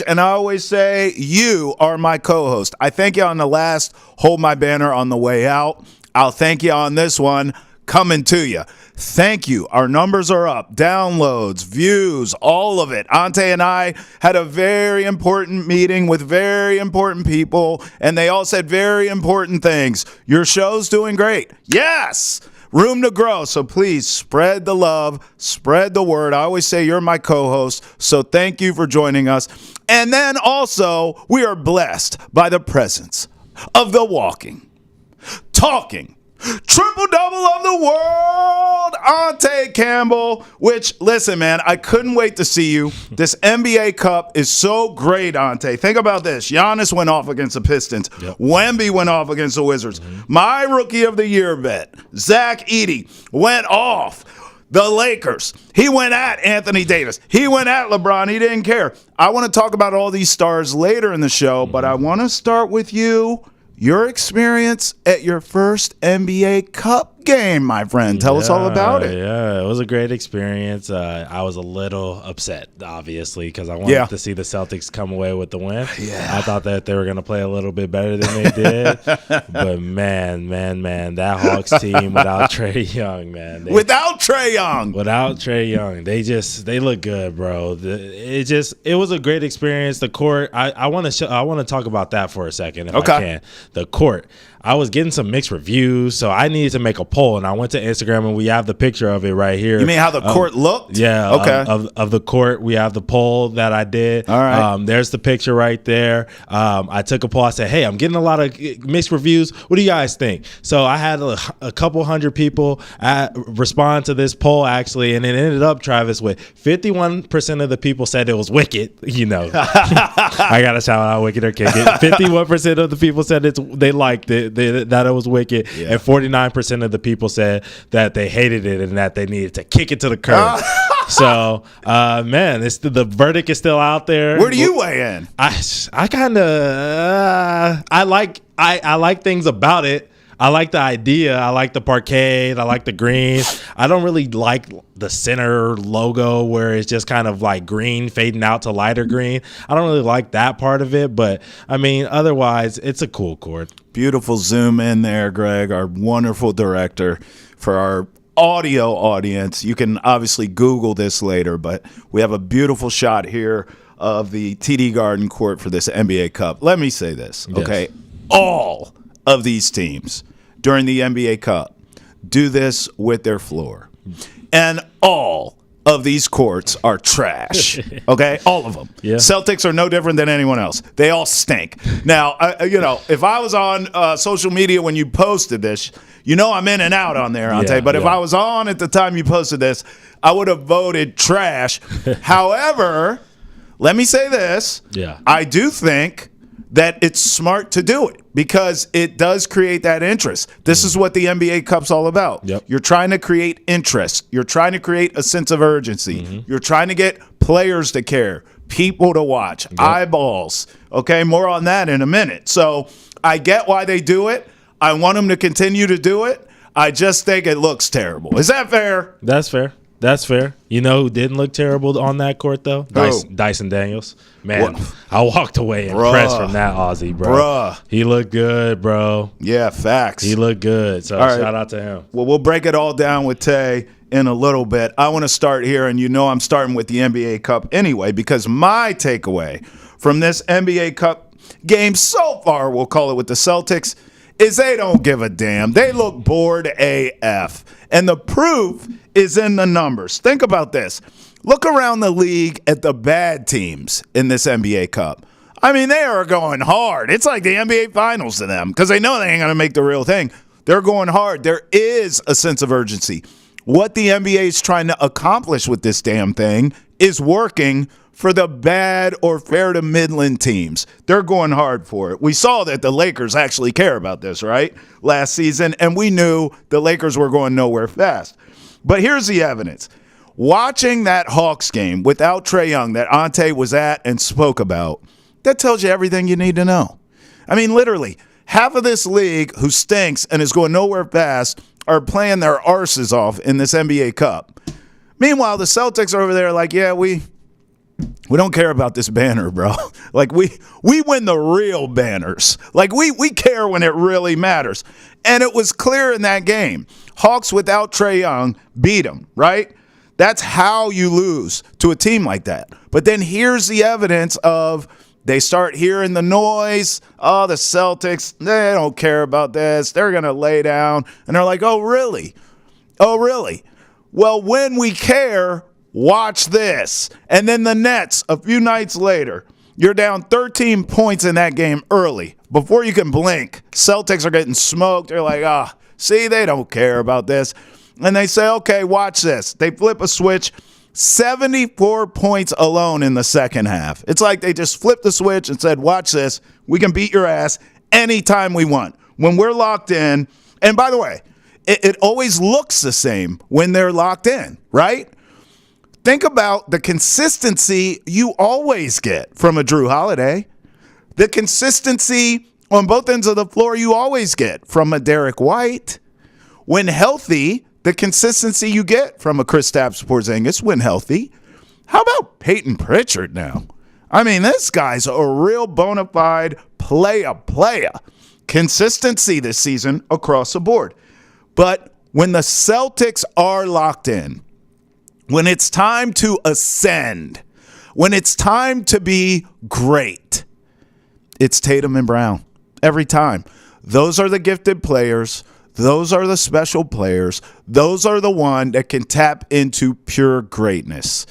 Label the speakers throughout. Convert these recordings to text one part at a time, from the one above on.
Speaker 1: And I always say, you are my co-host. I thank you on the last Hold My Banner on the way out. I'll thank you on this one coming to you. Thank you. Our numbers are up. Downloads, views, all of it. Ante and I had a very important meeting with very important people, and they all said very important things. Your show's doing great. Yes! Room to grow, so please spread the love, spread the word. I always say you're my co-host, so thank you for joining us. And then also, we are blessed by the presence of the walking, talking, triple-double of the world, Ante Campbell, which, listen, man, I couldn't wait to see you. This NBA Cup is so great, Ante. Think about this. Giannis went off against the Pistons. Yep. Wemby went off against the Wizards. Mm-hmm. My Rookie of the Year bet, Zach Edey, went off. The Lakers. He went at Anthony Davis. He went at LeBron. He didn't care. I want to talk about all these stars later in the show, but I want to start with you. Your experience at your first NBA Cup game, my friend. Tell us all about it.
Speaker 2: Yeah, it was a great experience. I was a little upset, obviously, because I wanted to see the Celtics come away with the win. Yeah. I thought that they were going to play a little bit better than they did. But, man, that Hawks team without Trae Young, man.
Speaker 1: Without Trae Young,
Speaker 2: they look good, bro. It was a great experience. The court, I want to talk about that for a second if I can. The court. I was getting some mixed reviews, so I needed to make a poll, and I went to Instagram, and we have the picture of it right here.
Speaker 1: You mean how the court looked?
Speaker 2: Yeah. Okay. Of the court, we have the poll that I did.
Speaker 1: All right.
Speaker 2: There's the picture right there. I took a poll. I said, hey, I'm getting a lot of mixed reviews. What do you guys think? So I had a couple hundred people respond to this poll, actually, and it ended up, Travis, with 51% of the people said it was wicked. You know, I got to shout out Wicked or Kick It. 51% of the people said they liked it. That it was wicked, and 49% of the people said that they hated it and that they needed to kick it to the curb. So, man, the verdict is still out there.
Speaker 1: Where do you weigh in?
Speaker 2: I kind of I like things about it. I like the idea. I like the parquet. I like the green. I don't really like the center logo where it's just kind of like green fading out to lighter green. I don't really like that part of it. But, I mean, otherwise, it's a cool court.
Speaker 1: Beautiful zoom in there, Greg, our wonderful director. For our audio audience, you can obviously Google this later, but we have a beautiful shot here of the TD Garden court for this NBA Cup. Let me say this, okay? Yes. All of these teams during the NBA Cup do this with their floor. And all of these courts are trash, okay? All of them. Yeah. Celtics are no different than anyone else. They all stink. Now, if I was on social media when you posted this, I'm in and out on there, Ante. But if I was on at the time you posted this, I would have voted trash. However, let me say this. Yeah. I do think that it's smart to do it because it does create that interest. This is what the NBA Cup's all about. Yep. You're trying to create interest. You're trying to create a sense of urgency. Mm-hmm. You're trying to get players to care, people to watch, eyeballs. Okay, more on that in a minute. So I get why they do it. I want them to continue to do it. I just think it looks terrible. Is that fair?
Speaker 2: That's fair. That's fair. You know who didn't look terrible on that court, though? Dyson Daniels. Man, I walked away impressed from that Aussie, bro. He looked good, bro.
Speaker 1: Yeah, facts.
Speaker 2: He looked good. So shout out to him.
Speaker 1: Well, we'll break it all down with Tay in a little bit. I want to start here, and I'm starting with the NBA Cup anyway, because my takeaway from this NBA Cup game so far, we'll call it with the Celtics, is they don't give a damn. They look bored AF. And the proof is in the numbers. Think about this. Look around the league at the bad teams in this NBA Cup. I mean, they are going hard. It's like the NBA Finals to them because they know they ain't going to make the real thing. They're going hard. There is a sense of urgency. What the NBA is trying to accomplish with this damn thing is working for the bad or fair to Midland teams. They're going hard for it. We saw that the Lakers actually care about this, right, last season, and we knew the Lakers were going nowhere fast. But here's the evidence. Watching that Hawks game without Trae Young that Ante was at and spoke about, that tells you everything you need to know. I mean, literally, half of this league who stinks and is going nowhere fast are playing their arses off in this NBA Cup. Meanwhile, the Celtics are over there like, yeah, we We don't care about this banner, bro. Like, we win the real banners. Like, we care when it really matters. And it was clear in that game. Hawks without Trae Young beat them, right? That's how you lose to a team like that. But then here's the evidence of they start hearing the noise. Oh, the Celtics, they don't care about this. They're going to lay down. And they're like, oh, really? Oh, really? Well, when we care, watch this. And then the Nets, a few nights later, you're down 13 points in that game early. Before you can blink, Celtics are getting smoked. They're like, see, they don't care about this. And they say, okay, watch this. They flip a switch, 74 points alone in the second half. It's like they just flipped the switch and said, watch this. We can beat your ass anytime we want. When we're locked in, and by the way, it always looks the same when they're locked in, right? Think about the consistency you always get from a Drew Holiday. The consistency on both ends of the floor you always get from a Derek White. When healthy, the consistency you get from a Kristaps Porzingis when healthy. How about Peyton Pritchard now? I mean, this guy's a real bona fide playa. Consistency this season across the board. But when the Celtics are locked in, when it's time to ascend, when it's time to be great, it's Tatum and Brown every time. Those are the gifted players. Those are the special players. Those are the one that can tap into pure greatness.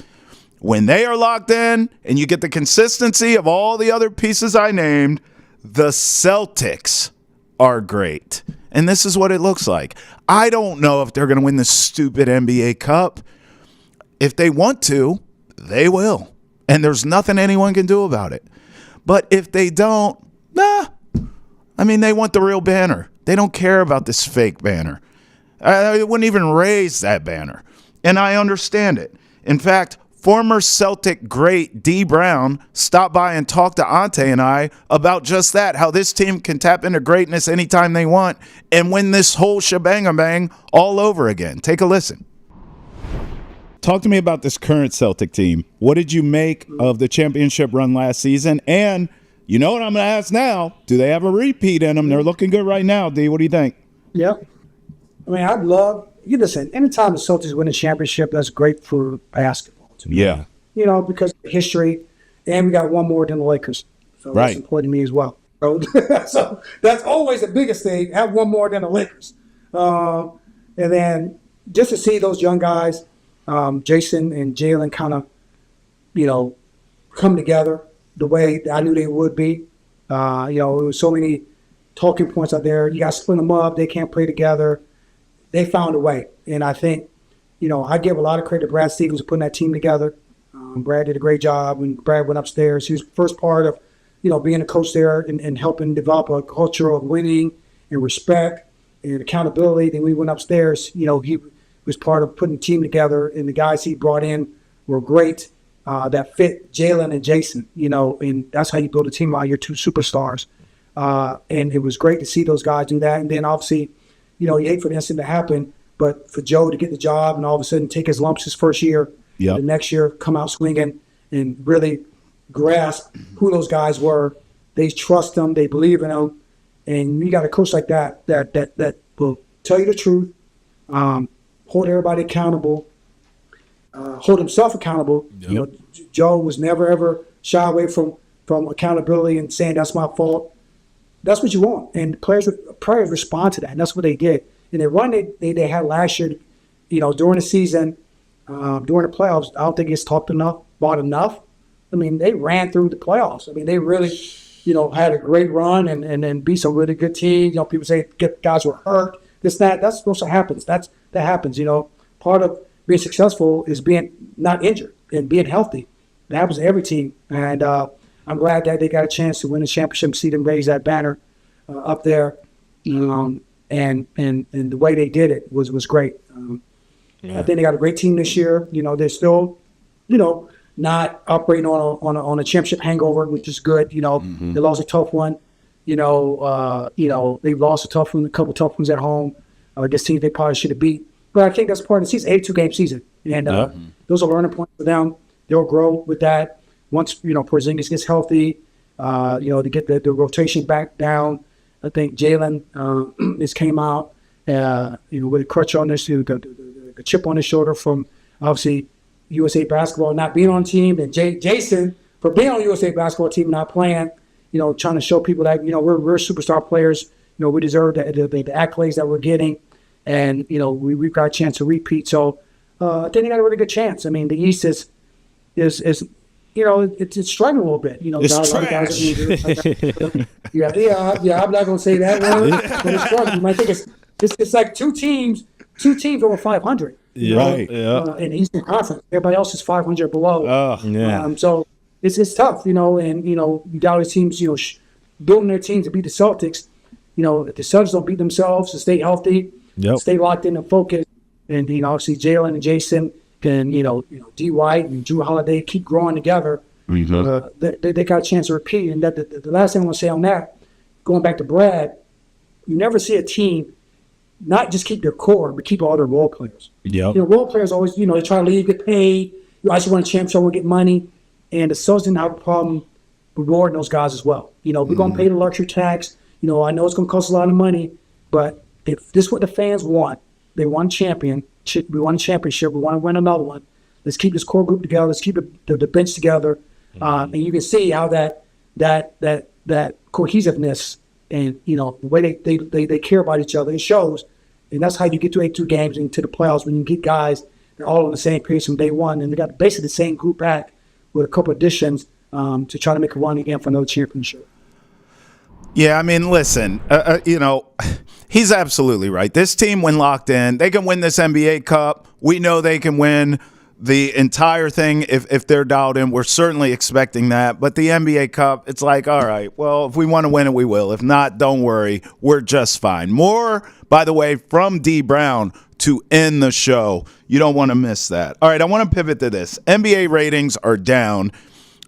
Speaker 1: When they are locked in and you get the consistency of all the other pieces I named, the Celtics are great. And this is what it looks like. I don't know if they're going to win this stupid NBA Cup. If they want to, they will. And there's nothing anyone can do about it. But if they don't, I mean, they want the real banner. They don't care about this fake banner. I wouldn't even raise that banner. And I understand it. In fact, former Celtic great Dee Brown stopped by and talked to Ante and I about just that, how this team can tap into greatness anytime they want and win this whole shebang all over again. Take a listen. Talk to me about this current Celtic team. What did you make of the championship run last season? And you know what I'm going to ask now? Do they have a repeat in them? They're looking good right now, D. What do you think?
Speaker 3: Yeah. I mean, I'd love – you listen, anytime the Celtics win a championship, that's great for basketball.
Speaker 1: Yeah.
Speaker 3: You know, because of history, and we got one more than the Lakers. So
Speaker 1: right.
Speaker 3: That's important to me as well. So that's always the biggest thing, have one more than the Lakers. And then just to see those young guys, Jayson and Jaylen kind of, come together the way I knew they would be. There was so many talking points out there. You got to split them up. They can't play together. They found a way. And I think, I give a lot of credit to Brad Stevens for putting that team together. Brad did a great job when Brad went upstairs. He was the first part of, being a coach there and helping develop a culture of winning and respect and accountability. Then we went upstairs. He was part of putting the team together, and the guys he brought in were great. That fit Jaylen and Jayson, and that's how you build a team out. Your two superstars. And it was great to see those guys do that. And then obviously, you hate for the incident to happen, but for Joe to get the job and all of a sudden take his lumps his first year, the next year come out swinging and really grasp who those guys were. They trust them. They believe in them. And you got a coach like that will tell you the truth, hold everybody accountable, hold himself accountable.
Speaker 1: Yep.
Speaker 3: Joe was never, ever shy away from accountability and saying that's my fault. That's what you want. And players respond to that, and that's what they did. And the run they had last year, during the season, during the playoffs, I don't think it's talked about enough. I mean, they ran through the playoffs. I mean, they really, had a great run and then beat some really good teams. People say guys were hurt, this, that. That's supposed to happen. That happens. Part of being successful is being not injured and being healthy. That happens to every team. And I'm glad that they got a chance to win the championship, see them raise that banner up there. And the way they did it was great. I think they got a great team this year. They're still, not operating on a championship hangover, which is good. They lost a tough one. They've lost a couple tough ones at home. This team they probably should have beat. But I think that's part of the season, 82-game season. And those are learning points for them. they'll grow with that. Once, Porzingis gets healthy, to get the rotation back down. I think Jaylen just came out, with a crutch on his, the chip on his shoulder from obviously USA Basketball not being on team, and Jayson for being on the USA Basketball team not playing. Trying to show people that we're superstar players. We deserve the accolades that we're getting, and we've got a chance to repeat. So I think they got a really good chance. I mean, the East is it's struggling a little bit.
Speaker 1: It's trash.
Speaker 3: Yeah. I'm not gonna say that word, but it's struggling. You might think it's like two teams over 500.
Speaker 2: Right.
Speaker 3: In the Eastern Conference, everybody else is 500 below.
Speaker 2: Oh, yeah.
Speaker 3: So it's tough, and you got all these teams, building their teams to beat the Celtics. If the Celtics don't beat themselves to stay healthy, stay locked in and focused, and obviously Jaylen and Jayson can, D. White and Drew Holiday keep growing together. They got a chance to repeat. And that the last thing I want to say on that, going back to Brad, you never see a team not just keep their core, but keep all their role players. Role players always, they try to leave, get paid. You actually want a championship, want to get money. And the Celtics didn't have a problem rewarding those guys as well. We're going to pay the luxury tax. I know it's going to cost a lot of money, but if this is what the fans want, they want a championship. We want a championship. We want to win another one. Let's keep this core group together. Let's keep the bench together. And you can see how that cohesiveness and the way they care about each other, it shows. And that's how you get to 82 games and to the playoffs, when you get guys that are all on the same page from day one, and they got basically the same group back with a couple additions to try to make a run again for another championship.
Speaker 1: Yeah, I mean, listen, he's absolutely right. This team, when locked in, they can win this NBA Cup. We know they can win the entire thing if they're dialed in. We're certainly expecting that. But the NBA Cup, it's like, all right, well, if we want to win it, we will. If not, don't worry. We're just fine. More, by the way, from Dee Brown to end the show. You don't want to miss that. All right, I want to pivot to this. NBA ratings are down.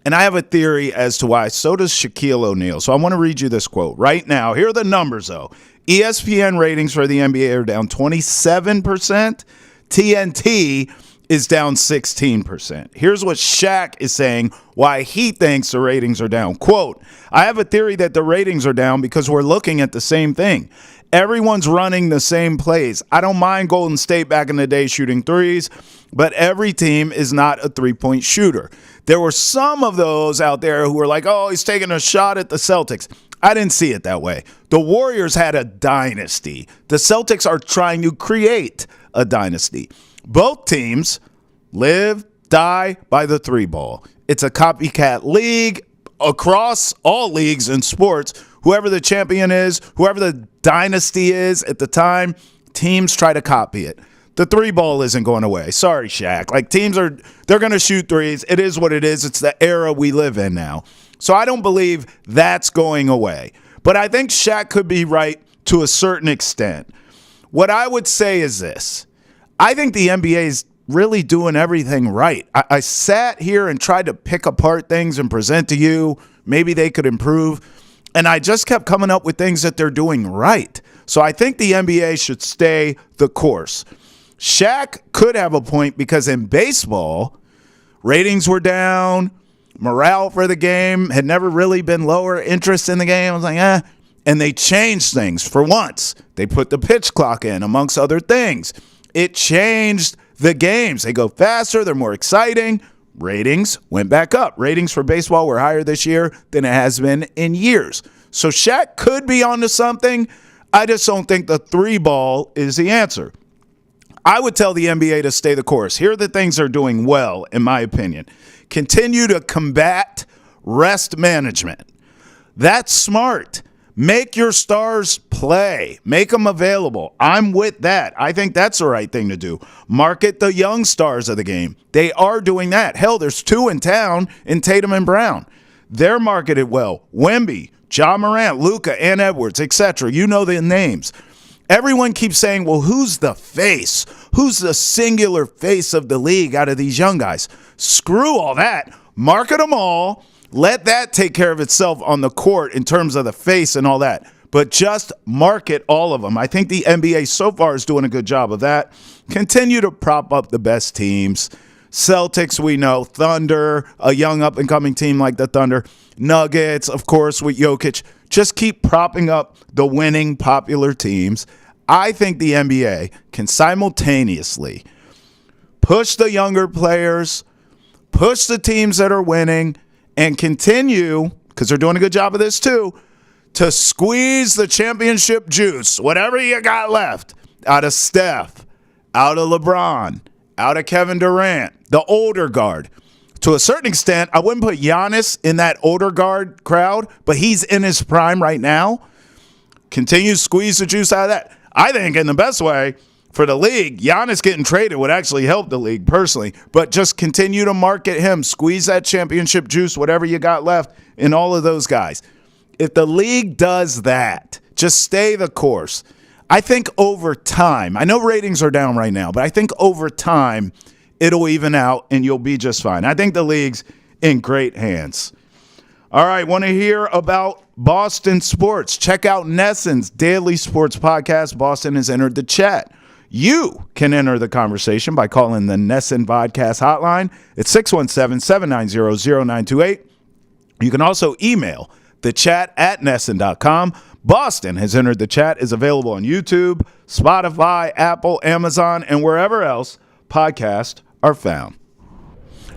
Speaker 1: And I have a theory as to why. So does Shaquille O'Neal. So I want to read you this quote right now. Here are the numbers, though. ESPN ratings for the NBA are down 27%. TNT is down 16%. Here's what Shaq is saying why he thinks the ratings are down. Quote, I have a theory that the ratings are down because we're looking at the same thing. Everyone's running the same plays. I don't mind Golden State back in the day shooting threes, but every team is not a three-point shooter. There were some of those out there who were like, oh, he's taking a shot at the Celtics. I didn't see it that way. The Warriors had a dynasty. The Celtics are trying to create a dynasty. Both teams live, die by the three ball. It's a copycat league across all leagues in sports. Whoever the champion is, whoever the dynasty is at the time, teams try to copy it. The three ball isn't going away. Sorry, Shaq. Like, they're going to shoot threes. It is what it is. It's the era we live in now. So I don't believe that's going away. But I think Shaq could be right to a certain extent. What I would say is this. I think the NBA is really doing everything right. I sat here and tried to pick apart things and present to you. Maybe they could improve. And I just kept coming up with things that they're doing right. So I think the NBA should stay the course. Shaq could have a point because in baseball, ratings were down. Morale for the game had never really been lower. Interest in the game, I was like, And they changed things for once. They put the pitch clock in, amongst other things. It changed the games. They go faster. They're more exciting. Ratings went back up. Ratings for baseball were higher this year than it has been in years. So Shaq could be onto something. I just don't think the three ball is the answer. I would tell the NBA to stay the course. Here are the things they're doing well, in my opinion. Continue to combat rest management. That's smart. Make your stars play. Make them available. I'm with that. I think that's the right thing to do. Market the young stars of the game. They are doing that. Hell, there's two in town in Tatum and Brown. They're marketed well. Wemby, Ja Morant, Luka, and Edwards, etc. You know the names. Everyone keeps saying, well, who's the face? Who's the singular face of the league out of these young guys? Screw all that. Market them all. Let that take care of itself on the court in terms of the face and all that. But just market all of them. I think the NBA so far is doing a good job of that. Continue to prop up the best teams. Celtics, we know. Thunder, a young up-and-coming team like the Thunder. Nuggets, of course, with Jokic. Just keep propping up the winning popular teams. I think the NBA can simultaneously push the younger players, push the teams that are winning, and continue, because they're doing a good job of this too, to squeeze the championship juice, whatever you got left, out of Steph, out of LeBron, out of Kevin Durant, the older guard. To a certain extent, I wouldn't put Giannis in that older guard crowd, but he's in his prime right now. Continue to squeeze the juice out of that. I think in the best way for the league, Giannis getting traded would actually help the league personally, but just continue to market him, squeeze that championship juice, whatever you got left in all of those guys. If the league does that, just stay the course. I think over time, I know ratings are down right now, but I think over time it'll even out and you'll be just fine. I think the league's in great hands. All right, want to hear about Boston sports? Check out Nesson's daily sports podcast. Boston has entered the chat. You can enter the conversation by calling the Nesson Vodcast hotline at 617-790-0928. You can also email the chat at Nesson.com. Boston has entered the chat, is available on YouTube, Spotify, Apple, Amazon, and wherever else podcasts are found.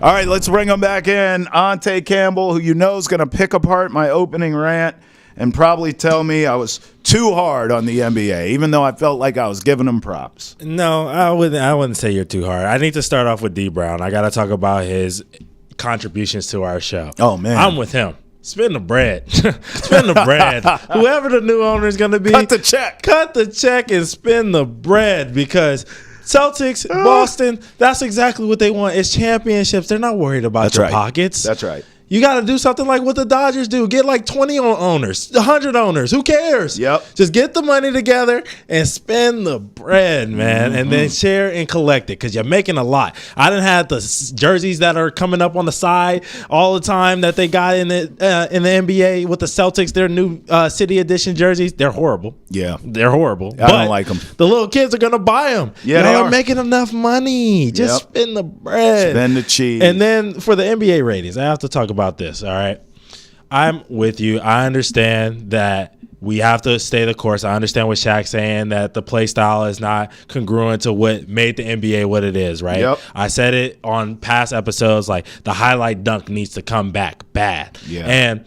Speaker 1: All right, let's bring him back in. Ante Campbell, who you know is going to pick apart my opening rant and probably tell me I was too hard on the NBA, even though I felt like I was giving them props.
Speaker 2: No, I wouldn't say you're too hard. I need to start off with Dee Brown. I got to talk about his contributions to our show.
Speaker 1: Oh, man.
Speaker 2: I'm with him. Spend the bread. Spend the bread. Whoever the new owner is going to be.
Speaker 1: Cut the check.
Speaker 2: Cut the check and spend the bread, because Celtics, Boston, that's exactly what they want. It's championships. They're not worried about your pockets.
Speaker 1: That's right.
Speaker 2: You got to do something like what the Dodgers do. Get like 20 owners, 100 owners. Who cares?
Speaker 1: Yep.
Speaker 2: Just get the money together and spend the bread, man, and then share and collect it, because you're making a lot. I done had the jerseys that are coming up on the side all the time that they got in the NBA with the Celtics. Their new City Edition jerseys, they're horrible.
Speaker 1: Yeah.
Speaker 2: They're horrible.
Speaker 1: I don't like them.
Speaker 2: The little kids are going to buy them.
Speaker 1: Yeah, they
Speaker 2: Y'all
Speaker 1: are
Speaker 2: making enough money. Just spend the bread.
Speaker 1: Spend the cheese.
Speaker 2: And then for the NBA ratings, I have to talk about this, all right? I'm with you. I understand that we have to stay the course. I understand what Shaq's saying, that the play style is not congruent to what made the NBA what it is, right?
Speaker 1: Yep.
Speaker 2: I said it on past episodes, like the highlight dunk needs to come back bad.
Speaker 1: Yeah.
Speaker 2: And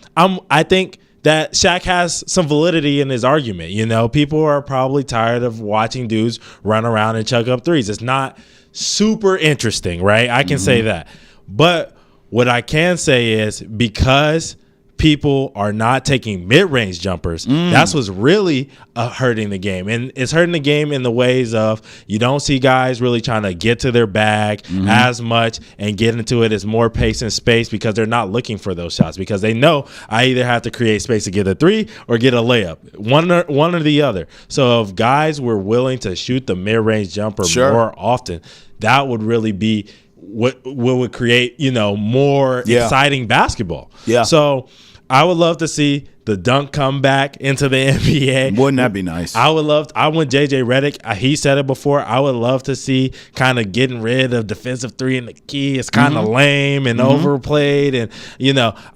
Speaker 2: I think that Shaq has some validity in his argument. You know, people are probably tired of watching dudes run around and chuck up threes. It's not super interesting, right? I can say that. But what I can say is, because people are not taking mid-range jumpers, that's what's really hurting the game. And it's hurting the game in the ways of you don't see guys really trying to get to their bag as much and get into it as more pace and space, because they're not looking for those shots, because they know I either have to create space to get a three or get a layup, one or the other. So if guys were willing to shoot the mid-range jumper more often, that would really be what would create, more exciting basketball.
Speaker 1: Yeah.
Speaker 2: So I would love to see the dunk come back into the NBA.
Speaker 1: Wouldn't that be nice?
Speaker 2: I want JJ Redick. He said it before. I would love to see kind of getting rid of defensive three in the key. It's kind of lame and overplayed. And,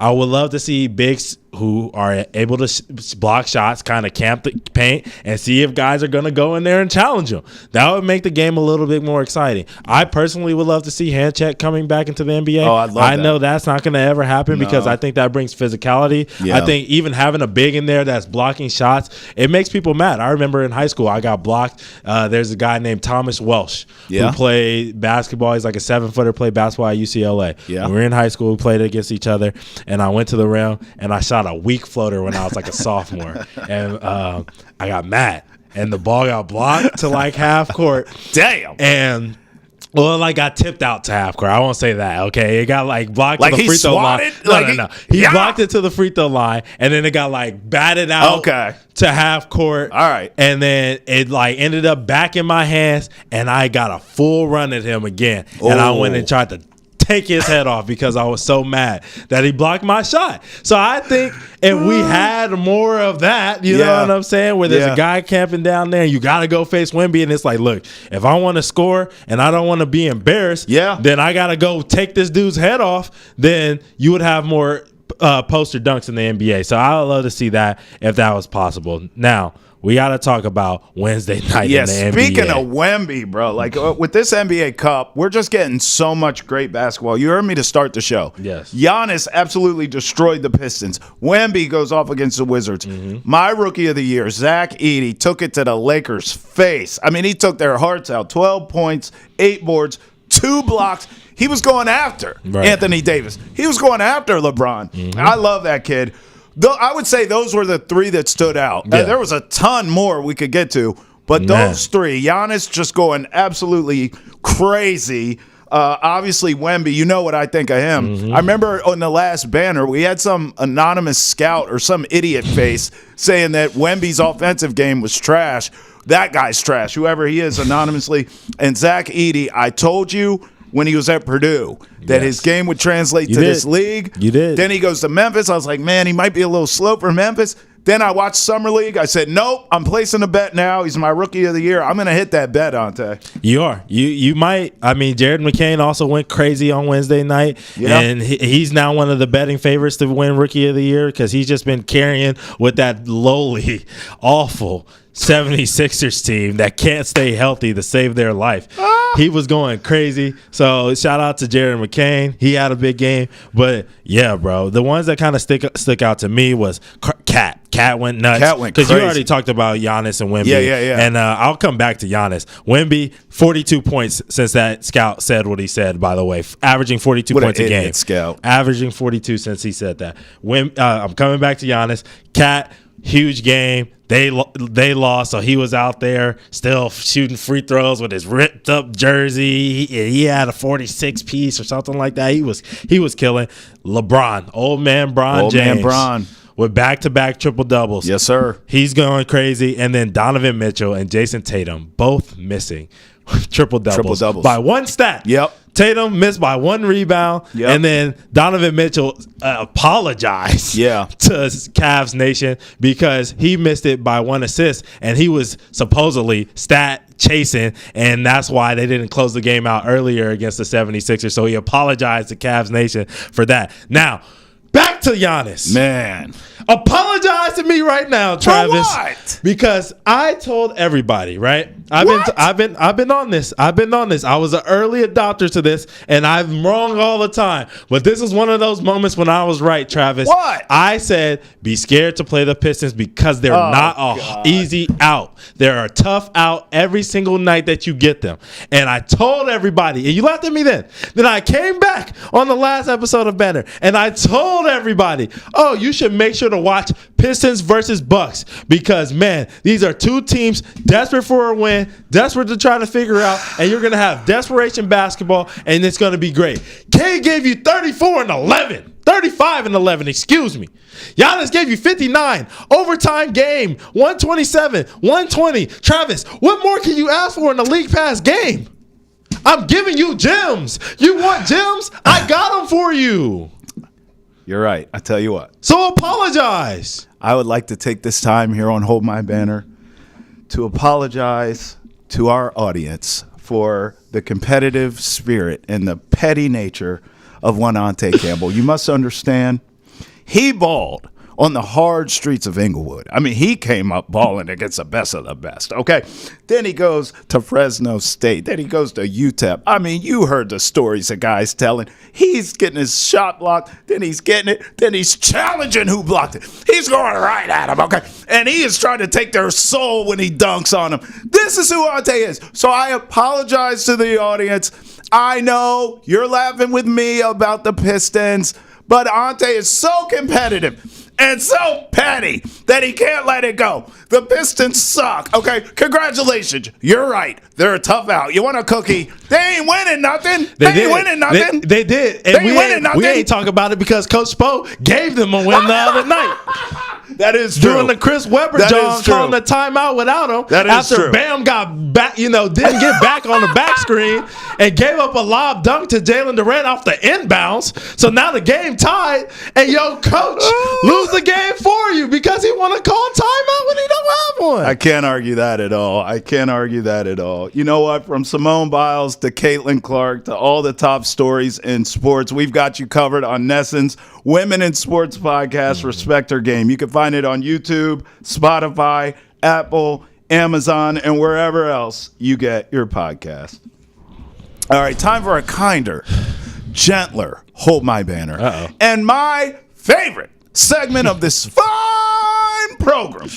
Speaker 2: I would love to see bigs who are able to block shots, kind of camp the paint, and see if guys are going to go in there and challenge them. That would make the game a little bit more exciting. I personally would love to see hand check coming back into the NBA.
Speaker 1: Oh, I'd love
Speaker 2: I
Speaker 1: that.
Speaker 2: know that's not going to ever happen because I think that brings physicality.
Speaker 1: Yeah.
Speaker 2: I think even having a big in there that's blocking shots, it makes people mad. I remember in high school, I got blocked. There's a guy named Thomas Welsh who played basketball. He's like a 7-footer, played basketball at UCLA.
Speaker 1: Yeah.
Speaker 2: When we were in high school, we played against each other, and I went to the rim, and I shot a weak floater when I was like a sophomore. And I got mad, and the ball got blocked to like half court.
Speaker 1: Damn.
Speaker 2: And got tipped out to half court. I won't say that, okay? It got blocked to the free throw line. No. He blocked it to the free throw line, and then it got batted out to half court.
Speaker 1: All right.
Speaker 2: And then it ended up back in my hands, and I got a full run at him again. And I went and tried to take his head off because I was so mad that he blocked my shot. So I think if we had more of that, you know what I'm saying, where there's a guy camping down there and you got to go face Wemby, and it's like, look, if I want to score and I don't want to be embarrassed, then I got to go take this dude's head off, then you would have more poster dunks in the NBA. So I would love to see that if that was possible. Now, we got to talk about Wednesday night in the NBA.
Speaker 1: Speaking of Wemby, bro, like with this NBA Cup, we're just getting so much great basketball. You heard me to start the show.
Speaker 2: Yes.
Speaker 1: Giannis absolutely destroyed the Pistons. Wemby goes off against the Wizards. Mm-hmm. My rookie of the year, Zach Edey, took it to the Lakers' face. I mean, he took their hearts out. 12 points, 8 boards, 2 blocks. He was going after Anthony Davis. He was going after LeBron. Mm-hmm. I love that kid. I would say those were the 3 that stood out. Yeah. There was a ton more we could get to, but those 3, Giannis just going absolutely crazy. Obviously, Wemby, you know what I think of him. Mm-hmm. I remember on the last banner, we had some anonymous scout or some idiot face saying that Wemby's offensive game was trash. That guy's trash, whoever he is anonymously. And Zach Edey, I told you when he was at Purdue that his game would translate to this league.
Speaker 2: You did.
Speaker 1: Then he goes to Memphis. I was like, man, he might be a little slow for Memphis. Then I watched Summer League. I said, nope, I'm placing a bet now. He's my rookie of the year. I'm going to hit that bet, Ante.
Speaker 2: You are. You might. I mean, Jared McCain also went crazy on Wednesday night. Yeah. And he's now one of the betting favorites to win rookie of the year because he's just been carrying with that lowly, awful 76ers team that can't stay healthy to save their life. He was going crazy. So shout out to Jared McCain. He had a big game. But yeah, bro, the ones that kind of stick out to me was Cat. Cat went nuts.
Speaker 1: Cat went crazy.
Speaker 2: Because you already talked about Giannis and Wemby.
Speaker 1: Yeah.
Speaker 2: And I'll come back to Giannis. Wemby, 42 points since that scout said what he said, by the way. Averaging 42 points a game.
Speaker 1: Scout.
Speaker 2: Averaging 42 since he said that. I'm coming back to Giannis. Cat, huge game. They lost, so he was out there still shooting free throws with his ripped up jersey. He had a 46 piece or something like that. He was killing. LeBron, old man James, with back-to-back triple doubles.
Speaker 1: Yes, sir.
Speaker 2: He's going crazy, and then Donovan Mitchell and Jayson Tatum both missing triple doubles by one stat.
Speaker 1: Yep.
Speaker 2: Tatum missed by 1 rebound, and then Donovan Mitchell apologized to Cavs Nation because he missed it by 1 assist, and he was supposedly stat chasing, and that's why they didn't close the game out earlier against the 76ers. So he apologized to Cavs Nation for that. Now, back to Giannis.
Speaker 1: Man.
Speaker 2: Apologize to me right now, Travis.
Speaker 1: For what?
Speaker 2: Because I told everybody, right? I've been on this. I was an early adopter to this, and I'm wrong all the time. But this is one of those moments when I was right, Travis.
Speaker 1: What?
Speaker 2: I said be scared to play the Pistons because they're not an easy out. They're a tough out every single night that you get them. And I told everybody, and you laughed at me then. Then I came back on the last episode of Banner, and I told everybody, oh, you should make sure to watch Pistons versus Bucks because, man, these are 2 teams desperate for a win, desperate to try to figure out, and you're going to have desperation basketball, and it's going to be great. K gave you 35 and 11, excuse me. Giannis gave you 59. Overtime game, 127, 120. Travis, what more can you ask for in a league pass game? I'm giving you gems. You want gems? I got them for you.
Speaker 1: You're right. I tell you what.
Speaker 2: So apologize.
Speaker 1: I would like to take this time here on Hold My Banner to apologize to our audience for the competitive spirit and the petty nature of one Ante Campbell. You must understand, he balled on the hard streets of Inglewood. I mean, he came up balling against the best of the best, okay? Then he goes to Fresno State. Then he goes to UTEP. I mean, you heard the stories the guy's telling. He's getting his shot blocked. Then he's getting it. Then he's challenging who blocked it. He's going right at him, okay? And he is trying to take their soul when he dunks on him. This is who Ante is. So I apologize to the audience. I know you're laughing with me about the Pistons, but Ante is so competitive and so petty that he can't let it go. The Pistons suck. Okay, congratulations. You're right. They're a tough out. You want a cookie? They ain't winning nothing. They ain't winning nothing.
Speaker 2: They did. And we ain't talking about it because Coach Spo gave them a win the other night.
Speaker 1: That is true.
Speaker 2: Doing the Chris Webber
Speaker 1: That
Speaker 2: John,
Speaker 1: is true.
Speaker 2: calling the timeout without him.
Speaker 1: That is
Speaker 2: after
Speaker 1: true.
Speaker 2: Bam got back, didn't get back on the back screen and gave up a lob dunk to Jaylen Durant off the inbounds. So now the game tied, and coach lose the game for you because he want to call timeout when he don't have one.
Speaker 1: I can't argue that at all. You know what? From Simone Biles to Caitlin Clark to all the top stories in sports, we've got you covered on Nesson's Women in Sports podcast, Respect Her Game. You can find it on YouTube, Spotify, Apple, Amazon, and wherever else you get your podcast. All right, time for a kinder, gentler Hold My Banner.
Speaker 2: Uh-oh.
Speaker 1: And my favorite segment of this fine program,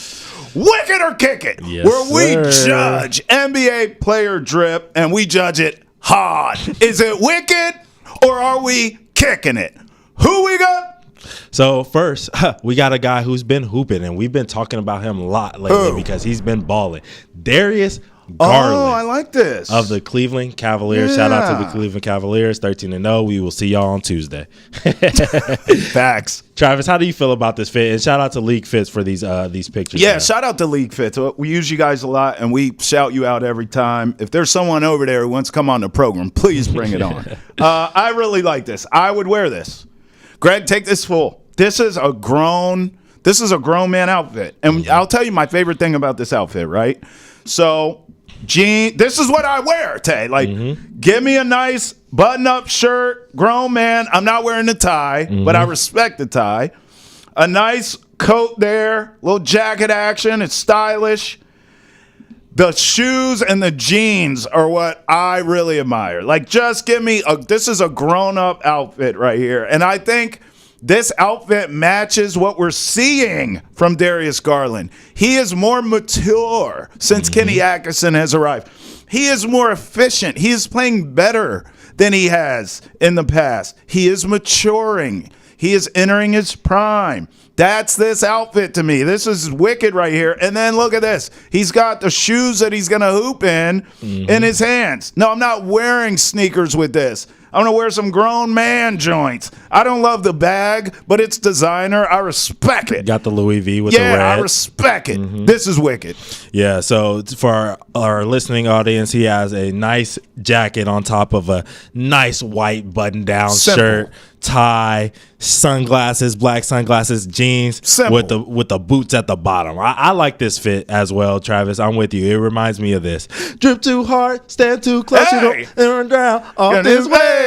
Speaker 1: Wicked or Kick It,
Speaker 2: Yes,
Speaker 1: where we
Speaker 2: sir.
Speaker 1: judge NBA player drip, and we judge it hard. Is it wicked, or are we kicking it? Who we got?
Speaker 2: So first, we got a guy who's been hooping, and we've been talking about him a lot lately
Speaker 1: Who?
Speaker 2: because he's been balling. Darius Garland.
Speaker 1: Oh, I like this.
Speaker 2: Of the Cleveland Cavaliers. Shout out to the Cleveland Cavaliers, 13-0. We will see y'all on Tuesday.
Speaker 1: Facts.
Speaker 2: Travis, how do you feel about this fit? And shout out to League Fits for these pictures.
Speaker 1: Yeah,
Speaker 2: man.
Speaker 1: shout out to League Fits. We use you guys a lot, and we shout you out every time. If there's someone over there who wants to come on the program, please bring it on. I really like this. I would wear this. Greg, take this full. This is a grown man outfit. And I'll tell you my favorite thing about this outfit, right? So, this is what I wear, Tay. Give me a nice button-up shirt, grown man. I'm not wearing the tie, but I respect the tie. A nice coat there, little jacket action. It's stylish. The shoes and the jeans are what I really admire. Just give me this is a grown-up outfit right here. And I think this outfit matches what we're seeing from Darius Garland. He is more mature since Kenny Atkinson has arrived. He is more efficient. He is playing better than he has in the past. He is maturing. He is entering his prime. That's this outfit to me. This is wicked right here. And then look at this. He's got the shoes that he's going to hoop in his hands. No, I'm not wearing sneakers with this. I'm going to wear some grown man joints. I don't love the bag, but it's designer. I respect it.
Speaker 2: Got the Louis V with the red.
Speaker 1: Yeah, I respect it. This is wicked.
Speaker 2: Yeah, so for our listening audience, he has a nice jacket on top of a nice white button-down
Speaker 1: Simple.
Speaker 2: shirt, tie, sunglasses, black sunglasses, jeans
Speaker 1: Simple.
Speaker 2: with the boots at the bottom. I like this fit as well, Travis. I'm with you. It reminds me of this. Drip too hard, stand too close,
Speaker 1: Hey!
Speaker 2: you don't run down off
Speaker 1: Gun
Speaker 2: this
Speaker 1: his
Speaker 2: way.
Speaker 1: way.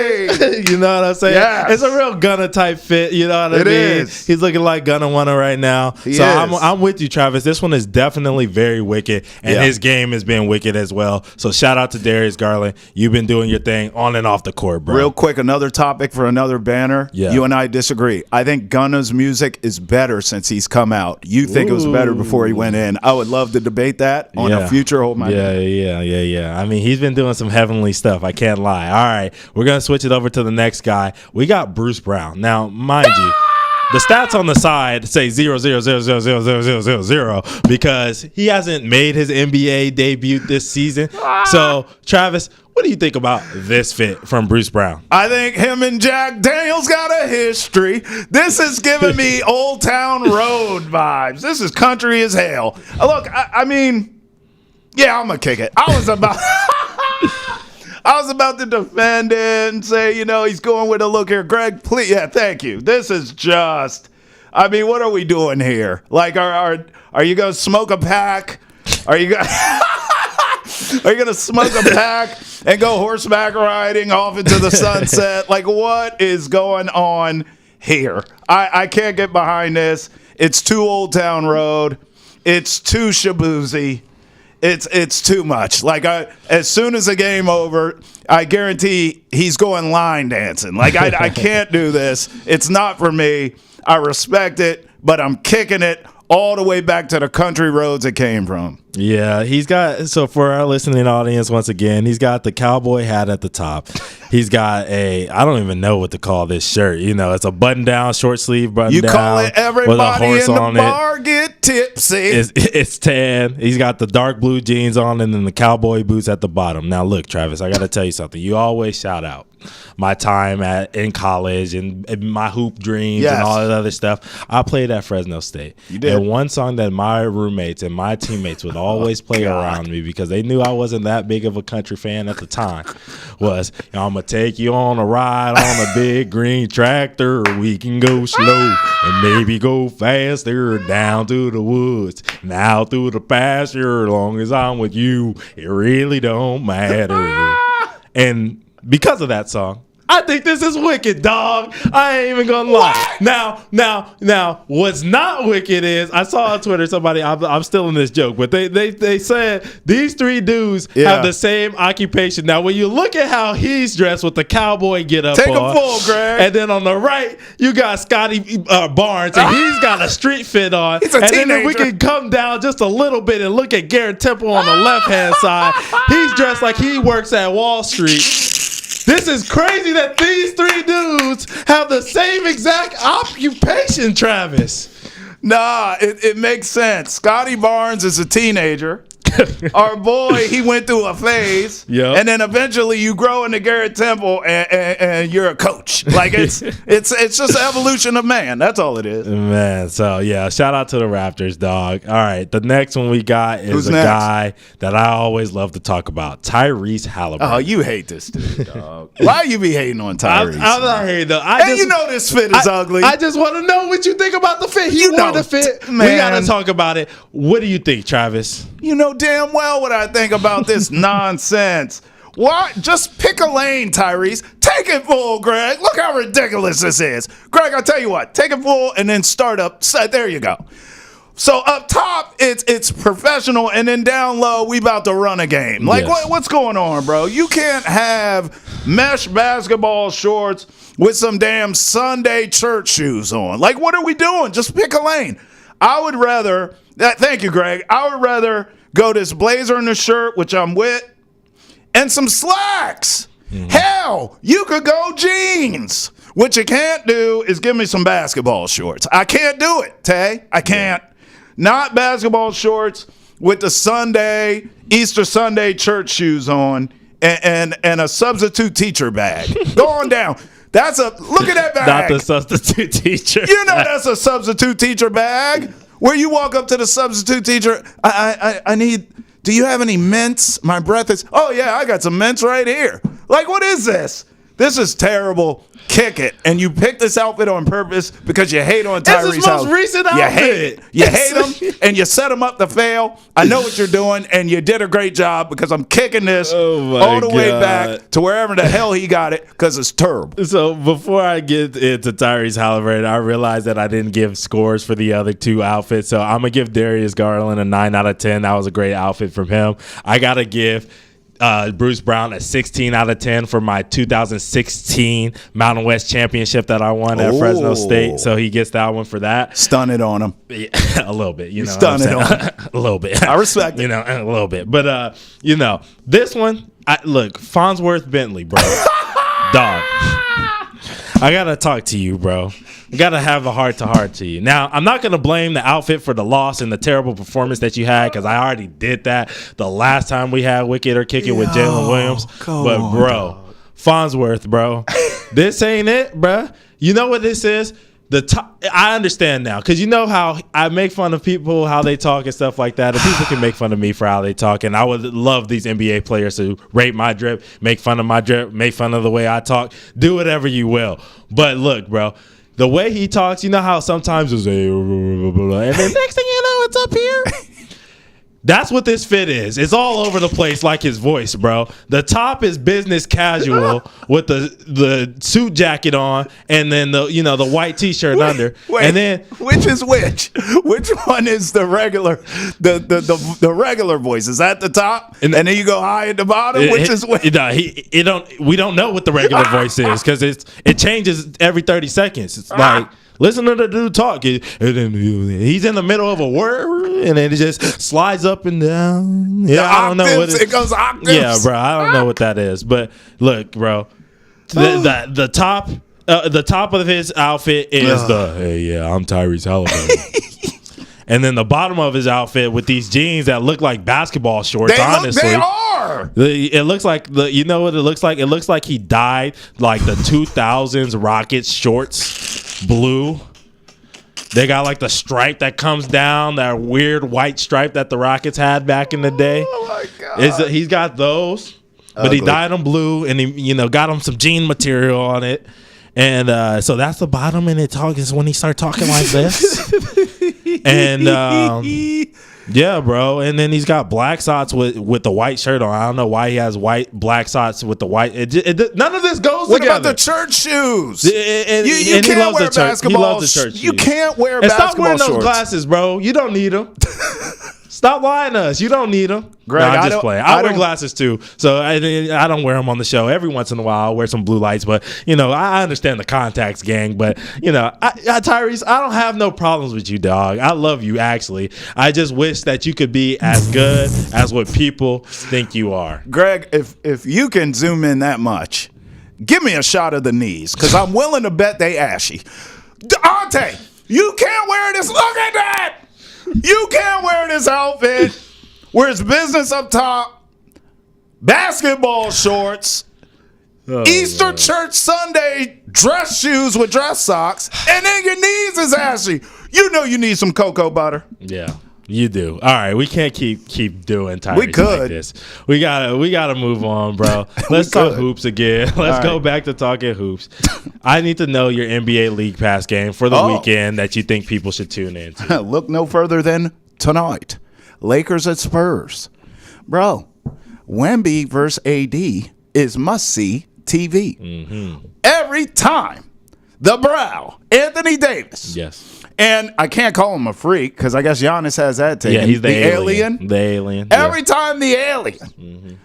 Speaker 2: You know what I'm saying?
Speaker 1: Yes.
Speaker 2: It's a real Gunna type fit. You know what I
Speaker 1: It
Speaker 2: mean?
Speaker 1: is.
Speaker 2: He's looking like Gunna Wanna right now.
Speaker 1: He
Speaker 2: so
Speaker 1: is.
Speaker 2: I'm with you, Travis. This one is definitely very wicked, and his game has been wicked as well. So shout out to Darius Garland. You've been doing your thing on and off the court, bro.
Speaker 1: Real quick, another topic for another banner.
Speaker 2: Yeah.
Speaker 1: You and I disagree. I think Gunna's music is better since he's come out. You think it was better before he went in. I would love to debate that on a future Hold My Banner.
Speaker 2: Yeah. I mean, he's been doing some heavenly stuff. I can't lie. All right, we're going to switch it over to the next guy. We got Bruce Brown. Now, mind you, the stats on the side say 0-0-0-0-0-0-0-0 because he hasn't made his NBA debut this season. So, Travis, what do you think about this fit from Bruce Brown?
Speaker 1: I think him and Jack Daniels got a history. This is giving me Old Town Road vibes. This is country as hell. Look, I mean, yeah, I'm going to kick it. I was about to defend it and say, he's going with a look here. Greg, please. Yeah, thank you. This is just, I mean, what are we doing here? Are you going to smoke a pack? Are you going to smoke a pack and go horseback riding off into the sunset? What is going on here? I can't get behind this. It's too Old Town Road. It's too Shabuzi. It's too much. As soon as the game over, I guarantee he's going line dancing. I can't do this. It's not for me. I respect it, but I'm kicking it all the way back to the country roads it came from.
Speaker 2: Yeah, he's got, so for our listening audience, once again, he's got the cowboy hat at the top. He's got I don't even know what to call this shirt. You know, it's a button-down, short-sleeve button-down.
Speaker 1: You call it everybody in the bar get tipsy.
Speaker 2: It's tan. He's got the dark blue jeans on and then the cowboy boots at the bottom. Now, look, Travis, I got to tell you something. You always shout out my time in college and my hoop dreams and all that other stuff. I played at Fresno State. You did. And one song that my roommates and my teammates would always play around me because they knew I wasn't that big of a country fan at the time was, I'm going to take you on a ride on a big green tractor. We can go slow and maybe go faster down to the woods and out through the pasture. As long as I'm with you, it really don't matter. And because of that song, I think this is wicked, dog. I ain't even gonna lie. Now, what's not wicked is I saw on Twitter somebody. I'm still in this joke, but they said these three dudes have the same occupation. Now, when you look at how he's dressed with the cowboy getup on,
Speaker 1: take a full, Greg,
Speaker 2: and then on the right you got Scotty Barnes, and he's got a street fit on.
Speaker 1: He's a
Speaker 2: and
Speaker 1: teenager.
Speaker 2: then we can come down just a little bit and look at Garrett Temple on the left hand side. He's dressed like he works at Wall Street. This is crazy that these three dudes have the same exact occupation, Travis.
Speaker 1: Nah, it makes sense. Scotty Barnes is a teenager. Our boy, he went through a phase, and then eventually you grow into Garrett Temple, and you're a coach. Like it's just the evolution of man. That's all it is,
Speaker 2: man. So yeah, shout out to the Raptors, dog. All right, the next one we got is guy that I always love to talk about, Tyrese Halliburton.
Speaker 1: Oh, you hate this dude, dog. Why you be hating on Tyrese?
Speaker 2: I'm not hating though.
Speaker 1: You know this fit is ugly.
Speaker 2: I just want to know what you think about the fit. You know the fit. Man. We got to talk about it. What do you think, Travis?
Speaker 1: You know damn well what I think about this nonsense. Why? Just pick a lane, Tyrese. Take it full, Greg. Look how ridiculous this is. Greg, I'll tell you what. Take it full and then start up. There you go. So up top, it's professional, and then down low, we about to run a game. Like, what's going on, bro? You can't have mesh basketball shorts with some damn Sunday church shoes on. Like, what are we doing? Just pick a lane. I would rather, thank you, Greg. I would rather go this blazer and a shirt, which I'm with, and some slacks. Mm-hmm. Hell, you could go jeans. What you can't do is give me some basketball shorts. I can't do it, Tay. I can't. Not basketball shorts with the Easter Sunday church shoes on and a substitute teacher bag. Go on down. Look at that bag.
Speaker 2: Not the substitute teacher.
Speaker 1: You know that's a substitute teacher bag. Where you walk up to the substitute teacher, I need, do you have any mints? My breath is, oh yeah, I got some mints right here. Like, what is this? This is terrible. Kick it. And you picked this outfit on purpose because you hate on Tyrese.
Speaker 2: It's his most recent outfit.
Speaker 1: You hate it. You hate him, and you set him up to fail. I know what you're doing, and you did a great job because I'm kicking this all the way back to wherever the hell he got it because it's terrible.
Speaker 2: So before I get into Tyrese Halliburton, I realized that I didn't give scores for the other two outfits. So I'm going to give Darius Garland a 9 out of 10. That was a great outfit from him. I got to give Bruce Brown a 16 out of 10 for my 2016 Mountain West Championship that I won at Fresno State. So he gets that one for that.
Speaker 1: Stun it on him.
Speaker 2: Yeah, a little bit. You know,
Speaker 1: stun it on him.
Speaker 2: A little bit.
Speaker 1: I respect it.
Speaker 2: You know, a little bit. But, this one, look, Farnsworth Bentley, bro. Dog. I got to talk to you, bro. I got to have a heart-to-heart to you. Now, I'm not going to blame the outfit for the loss and the terrible performance that you had because I already did that the last time we had Wicked or Kick It with Jaylen Williams. But, bro, Farnsworth, bro, this ain't it, bro. You know what this is? I understand now because you know how I make fun of people, how they talk and stuff like that, and people can make fun of me for how they talk, and I would love these NBA players to rate my drip, make fun of my drip, make fun of the way I talk, do whatever you will. But look, bro, the way he talks, you know how sometimes it's and then next thing you know, it's up here. That's what this fit is. It's all over the place like his voice, bro. The top is business casual with the suit jacket on and then the white t-shirt under.
Speaker 1: Wait,
Speaker 2: and then
Speaker 1: which is which? Which one is the regular the regular voice? Is that the top? And then you go high at the bottom? Which is which?
Speaker 2: We don't know what the regular voice is because it changes every 30 seconds. It's Listen to the dude talk. And then he's in the middle of a word, and then it just slides up and down. Yeah, I don't know what
Speaker 1: it goes octaves.
Speaker 2: Yeah, bro, I don't know what that is. But look, bro, the top of his outfit is hey, yeah, I'm Tyrese Halliburton. And then the bottom of his outfit with these jeans that look like basketball shorts. Honestly,
Speaker 1: they are.
Speaker 2: It looks like you know what it looks like. It looks like he dyed like the 2000s Rockets shorts blue. They got like the stripe that comes down, that weird white stripe that the Rockets had back in the day.
Speaker 1: Oh my god!
Speaker 2: He's got those, but he dyed them blue, and he got him some jean material on it. And so that's the bottom, and it is when he started talking like this. And yeah, bro. And then he's got black socks with the white shirt on. I don't know why he has black socks with the white. None of this goes
Speaker 1: what
Speaker 2: together.
Speaker 1: about the church shoes?
Speaker 2: You can't wear basketball. He loves the church shoes.
Speaker 1: You can't wear
Speaker 2: and
Speaker 1: basketball
Speaker 2: stop wearing those
Speaker 1: shorts.
Speaker 2: glasses, bro. You don't need them. Stop lying to us. You don't need them.
Speaker 1: Greg,
Speaker 2: no, I'm just playing. I wear glasses too, so I don't wear them on the show. Every once in a while, I'll wear some blue lights, but I understand the contacts, gang. But Tyrese, I don't have no problems with you, dog. I love you, actually. I just wish that you could be as good as what people think you are.
Speaker 1: Greg, if you can zoom in that much, give me a shot of the knees, because I'm willing to bet they ashy. Ante, you can't wear this. Look at that. You can't wear this outfit where it's business up top, basketball shorts, Easter church Sunday dress shoes with dress socks, and then your knees is ashy. You know you need some cocoa butter.
Speaker 2: Yeah, you do. All right, we can't keep doing Tyrese
Speaker 1: we could.
Speaker 2: like this. We gotta move on, bro. Let's talk hoops again. Let's go back to talking hoops. I need to know your NBA League Pass game for the weekend that you think people should tune in to.
Speaker 1: Look no further than tonight. Lakers at Spurs. Bro, Wemby versus AD is must-see TV.
Speaker 2: Mm-hmm.
Speaker 1: Every time. The Brow, Anthony Davis.
Speaker 2: Yes.
Speaker 1: And I can't call him a freak because I guess Giannis has that taken.
Speaker 2: Yeah, he's the alien. The alien.
Speaker 1: Every time the alien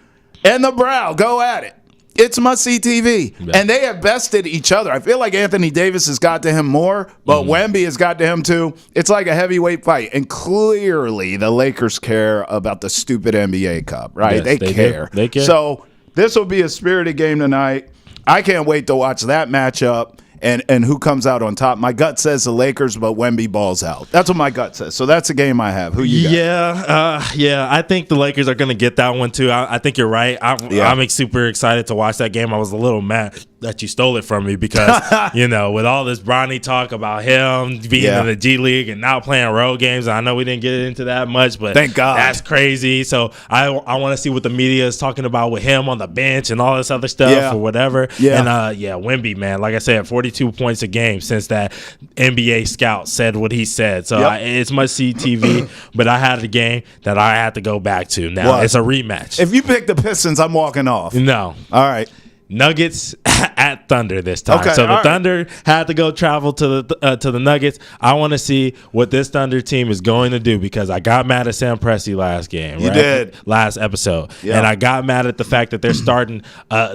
Speaker 1: and the Brow go at it. It's must-see TV. Yeah. And they have bested each other. I feel like Anthony Davis has got to him more, but Wemby has got to him too. It's like a heavyweight fight. And clearly the Lakers care about the stupid NBA Cup, right?
Speaker 2: Yes,
Speaker 1: they care.
Speaker 2: They care.
Speaker 1: So this will be a spirited game tonight. I can't wait to watch that matchup. And who comes out on top? My gut says the Lakers, but Wemby balls out. That's what my gut says. So that's a game I have. Who you got?
Speaker 2: Yeah. I think the Lakers are going to get that one too. I think you're right. I'm super excited to watch that game. I was a little mad that you stole it from me because with all this Bronny talk about him being in the G League and now playing road games. I know we didn't get into that much, but
Speaker 1: thank God,
Speaker 2: that's crazy. So I want to see what the media is talking about with him on the bench and all this other stuff or whatever. Yeah. And Wemby, man, like I said, 42 points a game since that NBA scout said what he said. So it's must-see TV, but I had a game that I had to go back to. Now it's a rematch.
Speaker 1: If you pick the Pistons, I'm walking off.
Speaker 2: No.
Speaker 1: All right.
Speaker 2: Nuggets at Thunder this time.
Speaker 1: Okay,
Speaker 2: so the Thunder had to go travel to the Nuggets. I want to see what this Thunder team is going to do because I got mad at Sam Presti last game.
Speaker 1: You did.
Speaker 2: Last episode. Yeah. And I got mad at the fact that they're starting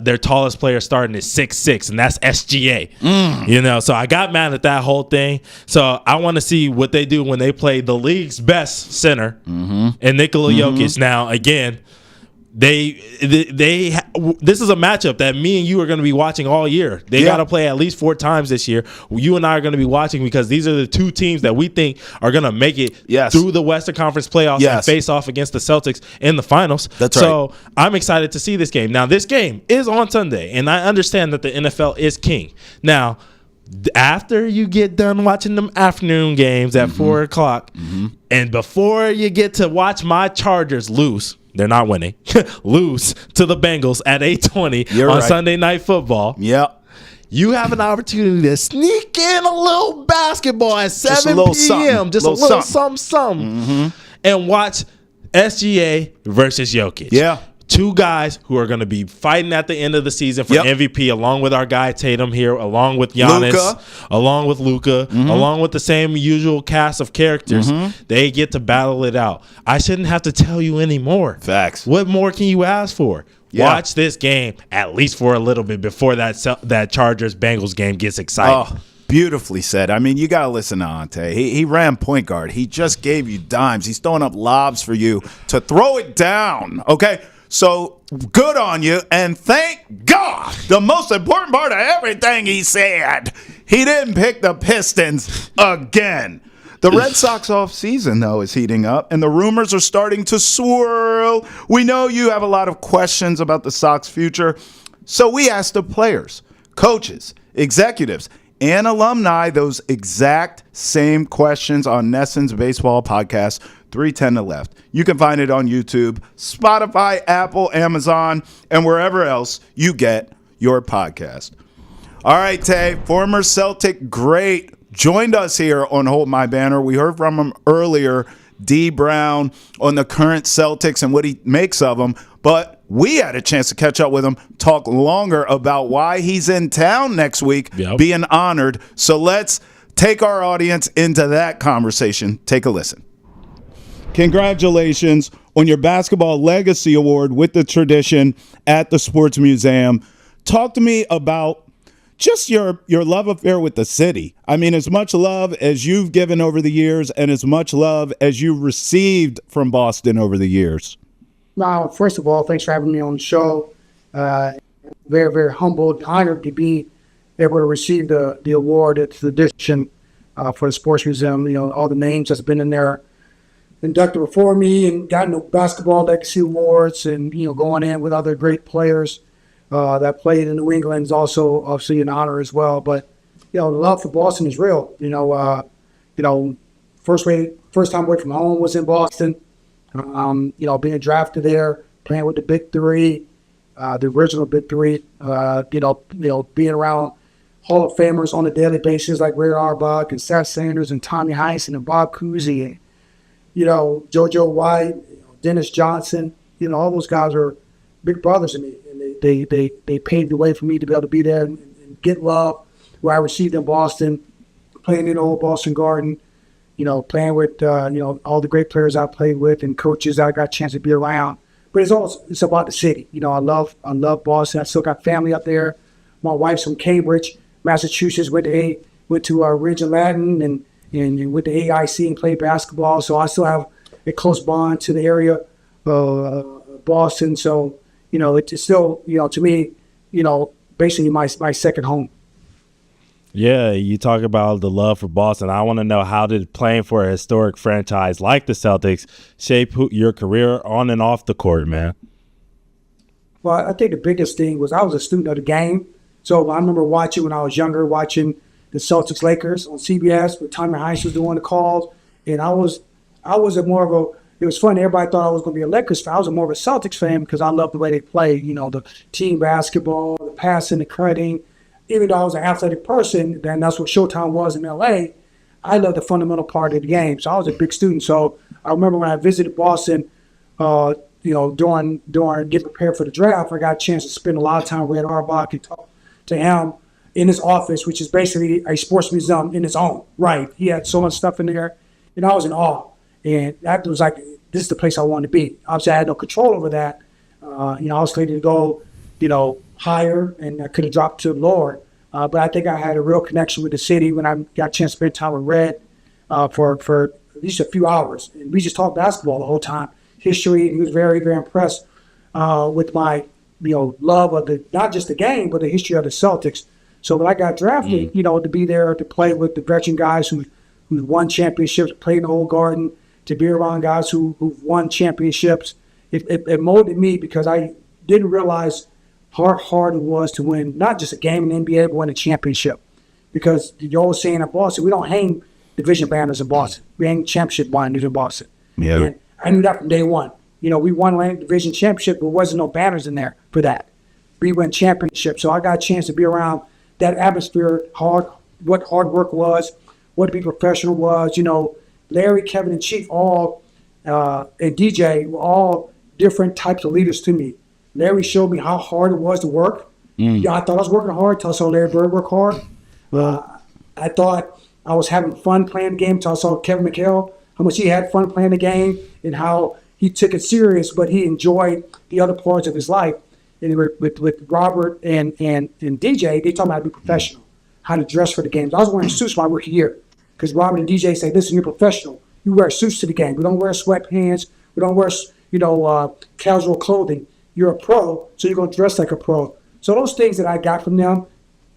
Speaker 2: their tallest player starting is 6'6", and that's SGA. So I got mad at that whole thing. So I want to see what they do when they play the league's best center and Nikola Jokic. Now, again, this is a matchup that me and you are going to be watching all year. They got to play at least 4 times this year. You and I are going to be watching because these are the two teams that we think are going to make it through the Western Conference playoffs and face off against the Celtics in the finals.
Speaker 1: That's right.
Speaker 2: So I'm excited to see this game. Now, this game is on Sunday, and I understand that the NFL is king. Now, after you get done watching them afternoon games at 4 o'clock, and before you get to watch my Chargers lose, they're not winning, lose to the Bengals at 8:20 on Sunday Night Football.
Speaker 1: Yep.
Speaker 2: You have an opportunity to sneak in a little basketball at 7 p.m. Just a little something. And watch SGA versus Jokic.
Speaker 1: Yeah.
Speaker 2: Two guys who are going to be fighting at the end of the season for MVP, along with our guy Tatum here, along with Giannis, along with Luka, along with the same usual cast of characters. They get to battle it out. I shouldn't have to tell you anymore.
Speaker 1: Facts.
Speaker 2: What more can you ask for? Watch this game at least for a little bit before that Chargers-Bengals game gets exciting.
Speaker 1: Beautifully said. I mean, you got to listen to Ante. He ran point guard. He just gave you dimes. He's throwing up lobs for you to throw it down, okay? So good on you, and thank God, the most important part of everything he said, he didn't pick the Pistons again. The Red Sox offseason, though, is heating up, and the rumors are starting to swirl. We know you have a lot of questions about the Sox future, so we asked the players, coaches, executives, and alumni those exact same questions on Nesson's Baseball Podcast, 310 to Left. You can find it on YouTube, Spotify, Apple, Amazon, and wherever else you get your podcast. All right, Tay, former Celtic great, joined us here on Hold My Banner. We heard from him earlier, Dee Brown, on the current Celtics and what he makes of them. But we had a chance to catch up with him, talk longer about why he's in town next week, being honored. So let's take our audience into that conversation. Take a listen. Congratulations on your Basketball Legacy Award with the Tradition at the Sports Museum. Talk to me about just your love affair with the city. I mean, as much love as you've given over the years and as much love as you've received from Boston over the years.
Speaker 3: Now, first of all, thanks for having me on the show. Very, very humbled, honored to be able to receive the award at the Tradition for the Sports Museum. You know, all the names that's been in there inducted before me and gotten the Basketball Legacy Awards, and, you know, going in with other great players that played in New England is also obviously an honor as well. But, you know, the love for Boston is real. You know, first time away from home was in Boston. You know, being drafted there, playing with the Big Three, the original Big Three. You know, being around Hall of Famers on a daily basis like Ray Auerbach and Seth Sanders and Tommy Heinsohn and Bob Cousy, and, you know, JoJo White, Dennis Johnson. You know, all those guys are big brothers to me, and they paved the way for me to be able to be there and get love where I received in Boston, playing in the old Boston Garden. You know, playing with, you know, all the great players I played with and coaches I got a chance to be around. But it's about the city. You know, I love Boston. I still got family up there. My wife's from Cambridge, Massachusetts, went to Ridge and Latin and went to AIC and played basketball. So I still have a close bond to the area of Boston. So, you know, it's still, you know, to me, you know, basically my second home.
Speaker 2: Yeah, you talk about the love for Boston. I want to know, how did playing for a historic franchise like the Celtics shape your career on and off the court, man?
Speaker 3: Well, I think the biggest thing was I was a student of the game. So I remember watching when I was younger, watching the Celtics Lakers on CBS with Tommy Heinsohn was doing the calls. And I was more of a, it was funny, everybody thought I was going to be a Lakers fan. I was more of a Celtics fan because I loved the way they played, you know, the team basketball, the passing, the cutting. Even though I was an athletic person, then that's what Showtime was in L.A., I loved the fundamental part of the game. So I was a big student. So I remember when I visited Boston, you know, during getting prepared for the draft, I got a chance to spend a lot of time with Red Auerbach and talk to him in his office, which is basically a sports museum in its own right. He had so much stuff in there, and I was in awe. And that was like, this is the place I wanted to be. Obviously, I had no control over that. You know, I was slated to go, you know, higher, and I could have dropped to lower. But I think I had a real connection with the city when I got a chance to spend time with Red for at least a few hours. And we just talked basketball the whole time, history. He was very, very impressed with my, you know, love of not just the game, but the history of the Celtics. So when I got drafted, you know, to be there to play with the veteran guys who won championships, played in the old Garden, to be around guys who've won championships, it molded me because I didn't realize how hard it was to win not just a game in the NBA, but win a championship. Because you're always saying in Boston, we don't hang division banners in Boston. We hang championship banners in Boston. Yeah. And I knew that from day one. You know, we won a division championship, but there wasn't no banners in there for that. We won championships. So I got a chance to be around that atmosphere, what hard work was, what to be professional was. You know, Larry, Kevin, and Chief and DJ were all different types of leaders to me. Larry showed me how hard it was to work. Yeah, I thought I was working hard until I saw Larry Bird work hard. I thought I was having fun playing the game until I saw Kevin McHale, how much he had fun playing the game and how he took it serious, but he enjoyed the other parts of his life. And with Robert and DJ, they taught me how to be professional, how to dress for the games. I was wearing suits my rookie year because Robert and DJ say, listen, you're professional. You wear suits to the game. We don't wear sweatpants. We don't wear, casual clothing. You're a pro, so you're going to dress like a pro. So those things that I got from them,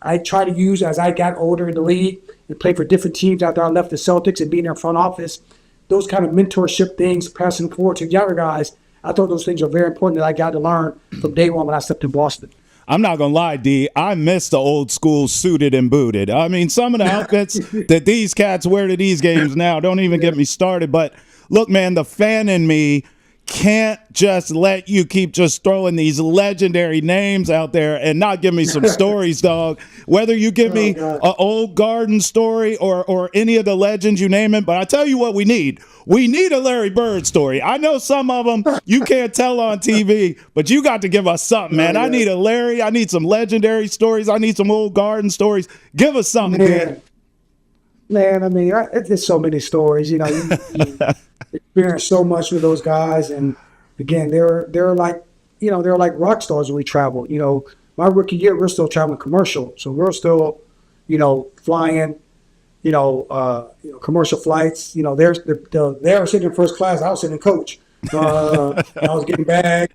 Speaker 3: I try to use as I got older in the league and played for different teams after I left the Celtics and being in their front office. Those kind of mentorship things, passing forward to younger guys, I thought those things are very important that I got to learn from day one when I stepped in Boston.
Speaker 1: I'm not going to lie, D. I miss the old school suited and booted. I mean, some of the outfits that these cats wear to these games now, don't even get me started. But look, man, the fan in me can't just let you keep just throwing these legendary names out there and not give me some stories, dog. Whether you give me an old Garden story or any of the legends, you name it. But I tell you what we need. We need a Larry Bird story. I know some of them you can't tell on TV, but you got to give us something, man. I need a Larry. I need some legendary stories. I need some old Garden stories. Give us something, man.
Speaker 3: Man, I mean, there's so many stories. You experience so much with those guys, and again, they're like rock stars when we travel. My rookie year, we're still traveling commercial, so we're still, flying, commercial flights. They're sitting in first class. I was sitting in coach. I was getting bags,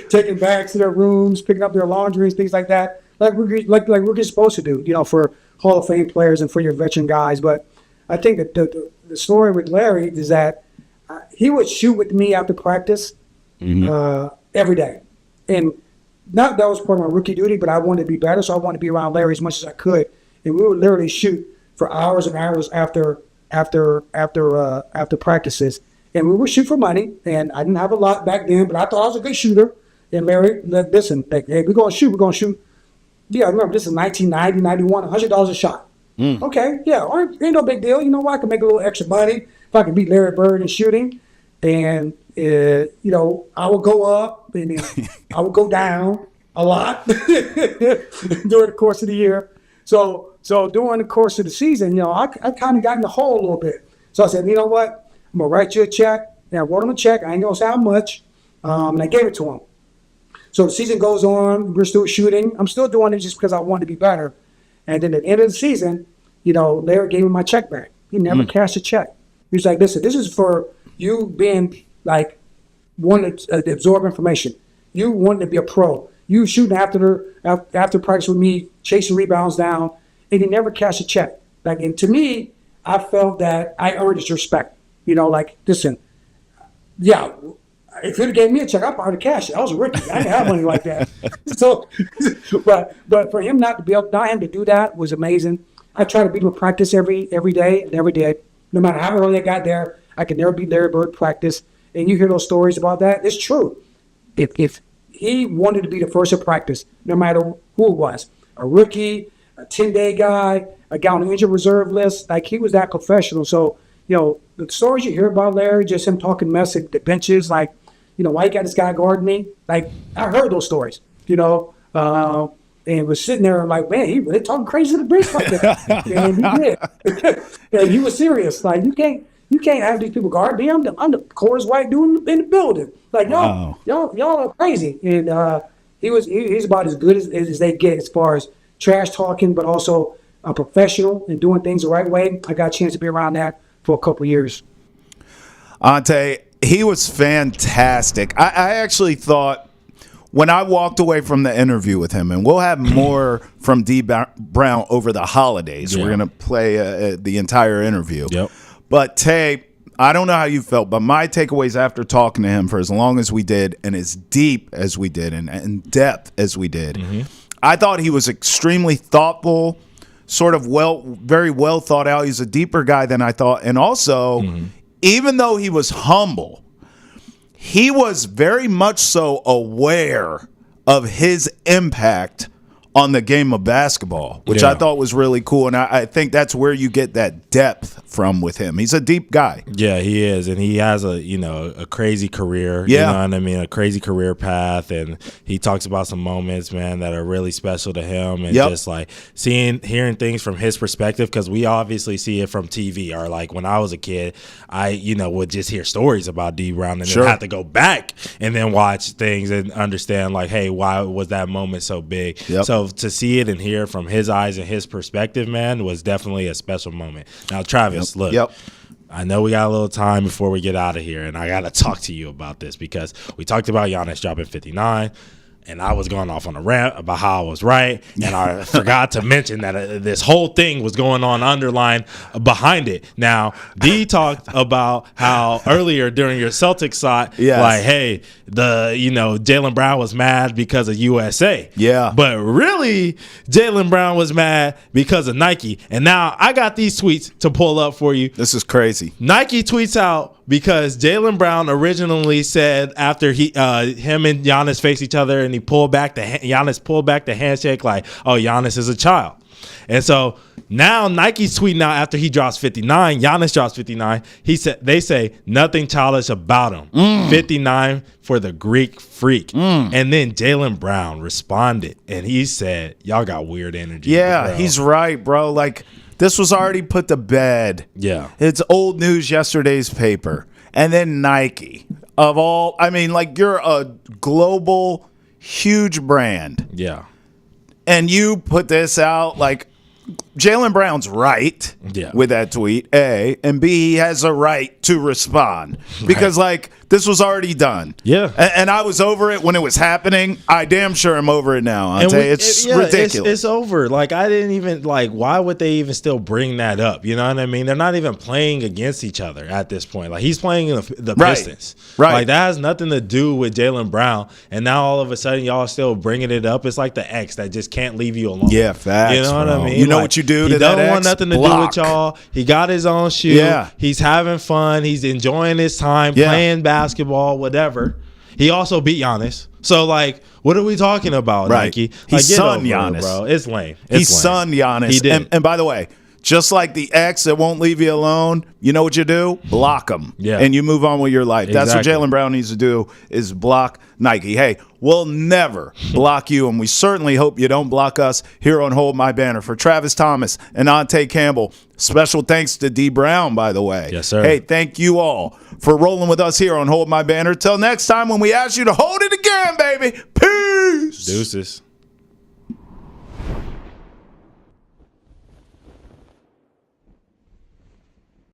Speaker 3: taking bags to their rooms, picking up their laundries, things like that, like we're supposed to do. For Hall of Fame players and for your veteran guys. But I think that the story with Larry is that he would shoot with me after practice every day. And not that was part of my rookie duty, but I wanted to be better, so I wanted to be around Larry as much as I could. And we would literally shoot for hours and hours after practices. And we would shoot for money. And I didn't have a lot back then, but I thought I was a good shooter. And Larry, listen, hey, we're going to shoot. Yeah, I remember this is 1990, 91, $100 a shot. Okay, yeah, ain't no big deal. You know what? I can make a little extra money if I can beat Larry Bird in shooting. And, I will go up and then I will go down a lot during the course of the year. So during the course of the season, I kind of got in the hole a little bit. So I said, you know what? I'm going to write you a check. And I wrote him a check. I ain't going to say how much. And I gave it to him. So the season goes on. We're still shooting. I'm still doing it just because I want to be better. And then at the end of the season, Larry gave me my check back. He never cashed a check. He was like, listen, this is for you being like wanting to absorb information. You wanting to be a pro. You shooting after practice with me, chasing rebounds down, and he never cashed a check. And to me, I felt that I earned his respect. Listen, yeah, if you'd have gave me a check, I'd probably cash it. I was a rookie. I didn't have money like that. So, but for him not to do that was amazing. I try to beat him at practice every day, never did. No matter how early I got there, I could never beat Larry Bird practice. And you hear those stories about that. It's true. If he wanted to be the first at practice, no matter who it was, a rookie, a 10-day guy, a guy on the injured reserve list, he was that professional. So, the stories you hear about Larry, just him talking mess at the benches, why you got this guy guarding me? I heard those stories, and was sitting there like, man, he really talking crazy to the bench like that. And he did. And he was serious. You can't have these people guard me. I'm the coldest white dude in the building. Y'all are crazy. And he's about as good as they get as far as trash talking, but also a professional and doing things the right way. I got a chance to be around that for a couple of years.
Speaker 1: Ante, he was fantastic. I actually thought when I walked away from the interview with him, and we'll have more from Dee Brown over the holidays. Yeah. We're going to play the entire interview. Yep. But Tay, I don't know how you felt, but my takeaways after talking to him for as long as we did and as deep as we did and in depth as we did, I thought he was extremely thoughtful, sort of very well thought out. He's a deeper guy than I thought. And also, even though he was humble, he was very much so aware of his impact on the game of basketball, which I thought was really cool. And I think that's where you get that depth from with him. He's a deep guy.
Speaker 2: Yeah, he is. And he has a crazy career.
Speaker 1: Yeah.
Speaker 2: You know what I mean? A crazy career path. And he talks about some moments, man, that are really special to him. And just hearing things from his perspective, because we obviously see it from TV. Or when I was a kid, I, would just hear stories about Dee Brown and then have to go back and then watch things and understand hey, why was that moment so big? Yep. So to see it and hear from his eyes and his perspective, man, was definitely a special moment. Now, Travis, look.
Speaker 1: Yep.
Speaker 2: I know we got a little time before we get out of here, and I got to talk to you about this because we talked about Giannis dropping 59, and I was going off on a rant about how I was right, and I forgot to mention that this whole thing was going on underlying behind it. Now, Dee talked about how earlier during your Celtics side, like, hey, Jaylen Brown was mad because of USA.
Speaker 1: Yeah.
Speaker 2: But really, Jaylen Brown was mad because of Nike. And now I got these tweets to pull up for you.
Speaker 1: This is crazy.
Speaker 2: Nike tweets out because Jaylen Brown originally said after him and Giannis faced each other and Giannis pulled back the handshake like, oh, Giannis is a child. And so now Nike's tweeting out after he drops 59, Giannis drops 59. They say nothing childish about him. 59 for the Greek freak. And then Jaylen Brown responded and he said, y'all got weird energy.
Speaker 1: Yeah,
Speaker 2: bro.
Speaker 1: he's right, bro. Like, this was already put to bed.
Speaker 2: Yeah.
Speaker 1: It's old news, yesterday's paper. And then Nike. Of all, I mean, like, you're a global, huge brand.
Speaker 2: Yeah.
Speaker 1: And you put this out, like, Jaylen Brown's right with that tweet, A, and B, he has a right to respond because, like, this was already done.
Speaker 2: Yeah.
Speaker 1: And I was over it when it was happening. I damn sure am over it now. I'll tell you, it's ridiculous.
Speaker 2: It's over. Like, I didn't even, like, why would they even still bring that up? You know what I mean? They're not even playing against each other at this point. Like, he's playing the Pistons.
Speaker 1: Right.
Speaker 2: Like, that has nothing to do with Jaylen Brown. And now all of a sudden, y'all are still bringing it up. It's like the ex that just can't leave you alone.
Speaker 1: Yeah, facts.
Speaker 2: You know what I mean?
Speaker 1: You know what you do to that ex?
Speaker 2: He don't want nothing to do with y'all. He got his own shoe.
Speaker 1: Yeah.
Speaker 2: He's having fun. He's enjoying his time playing basketball, whatever. He also beat Giannis. So, like, what are we talking about, Nike?
Speaker 1: He
Speaker 2: Like,
Speaker 1: sunned Giannis.
Speaker 2: bro. It's lame.
Speaker 1: He sunned Giannis.
Speaker 2: He did.
Speaker 1: And by the way, just like the ex that won't leave you alone, you know what you do? Block him.
Speaker 2: Yeah.
Speaker 1: And you move on with your life. That's what
Speaker 2: Exactly.
Speaker 1: Jaylen Brown needs to do is block Nike. Hey, we'll never block you, and we certainly hope you don't block us here on Hold My Banner. For Travis Thomas and Ante Campbell, special thanks to Dee Brown, by the way.
Speaker 2: Yes, sir.
Speaker 1: Hey, thank you all for rolling with us here on Hold My Banner. Till next time when we ask you to hold it again, baby. Peace.
Speaker 2: Deuces.